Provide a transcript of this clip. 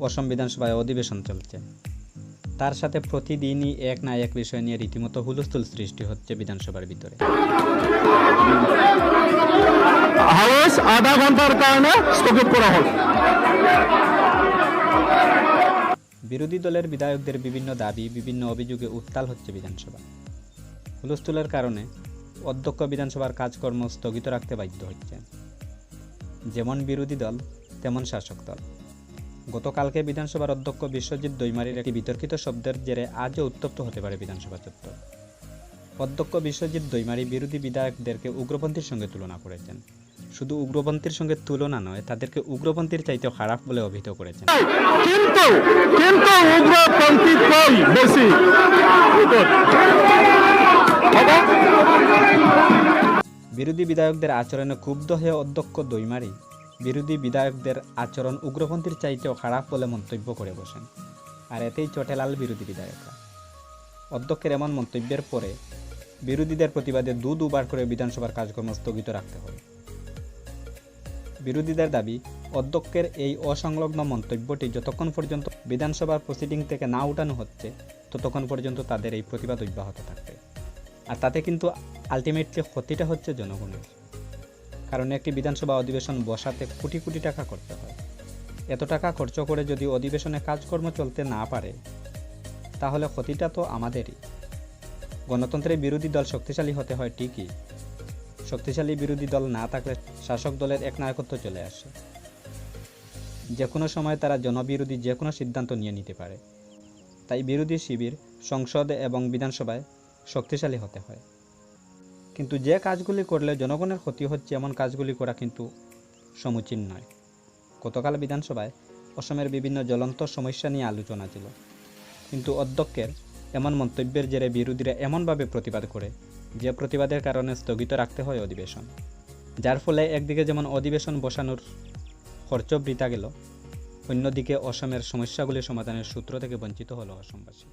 অসম বিধানসভায় অধিবেশন চলছে। তার সাথে প্রতিদিনই এক না এক বিষয় নিয়ে রীতিমতো হুলস্থুল সৃষ্টি হচ্ছে বিধানসভার ভিতরে। হাউস আধা ঘন্টার কারণে স্থগিত করা হল। বিরোধী দলের বিধায়কদের বিভিন্ন দাবি, বিভিন্ন অভিযোগে উত্তাল হচ্ছে বিধানসভা। হুলস্থুলের কারণে অধ্যক্ষ বিধানসভার কাজকর্ম স্থগিত রাখতে বাধ্য হচ্ছে। যেমন বিরোধী দল তেমন শাসক দল। গতকালকে বিধানসভার অধ্যক্ষ বিশ্বজিৎ দৈমারীর একটি বিতর্কিত শব্দের জেরে আজও উত্তপ্ত হতে পারে বিধানসভা চত্বর। অধ্যক্ষ বিশ্বজিৎ দৈমারী বিরোধী বিধায়কদেরকে উগ্রপন্থীর সঙ্গে তুলনা করেছেন। শুধু উগ্রপন্থীর সঙ্গে তুলনা নয়, তাদেরকে উগ্রপন্থীর চাইতেও খারাপ বলে অভিহিত করেছেন। কিন্তু উগ্রপন্থী কই বেশি। বিরোধী বিধায়কদের আচরণে ক্ষুব্ধ হয়ে অধ্যক্ষ দৈমারী বিরোধী বিধায়কদের আচরণ উগ্রপন্থীর চাইতেও খারাপ বলে মন্তব্য করে বসেন। আর এতেই চটে লাল বিরোধী বিধায়করা। অধ্যক্ষের এমন মন্তব্যের পরে বিরোধীদের প্রতিবাদে দুবার করে বিধানসভার কাজকর্ম স্থগিত রাখতে হয়। বিরোধীদের দাবি, অধ্যক্ষের এই অসংলগ্ন মন্তব্যটি যতক্ষণ পর্যন্ত বিধানসভার প্রসিডিং থেকে না উঠানো হচ্ছে ততক্ষণ পর্যন্ত তাদের এই প্রতিবাদ অব্যাহত থাকবে। আর তাতে কিন্তু আলটিমেটলি ক্ষতিটা হচ্ছে জনগণের। কারণ একটি বিধানসভা অধিবেশন বসাতে কোটি কোটি টাকা করতে হয়। এত টাকা খরচ করে যদি অধিবেশনে কাজকর্ম চলতে না পারে তাহলে ক্ষতিটা তো আমাদেরই। গণতন্ত্রের বিরোধী দল শক্তিশালী হতে হয় ঠিকই, শক্তিশালী বিরোধী দল না থাকলে শাসক দলের একনায়কত্ব চলে আসে। যে কোনো সময় তারা জনবিরোধী যে কোনো সিদ্ধান্ত নিয়ে নিতে পারে। তাই বিরোধী শিবির সংসদে এবং বিধানসভায় শক্তিশালী হতে হয়। কিন্তু যে কাজগুলি করলে জনগণের ক্ষতি হচ্ছে এমন কাজগুলি করা কিন্তু সমীচীন নয়। গতকাল বিধানসভায় অসমের বিভিন্ন জ্বলন্ত সমস্যা নিয়ে আলোচনা ছিল, কিন্তু অধ্যক্ষের এমন মন্তব্যের জেরে বিরোধীরা এমনভাবে প্রতিবাদ করে যে প্রতিবাদের কারণে স্থগিত রাখতে হয় অধিবেশন। যার ফলে একদিকে যেমন অধিবেশন বসানোর খরচ বৃথা গেল, অন্যদিকে অসমের সমস্যাগুলি সমাধানের সূত্র থেকে বঞ্চিত হলো অসমবাসী।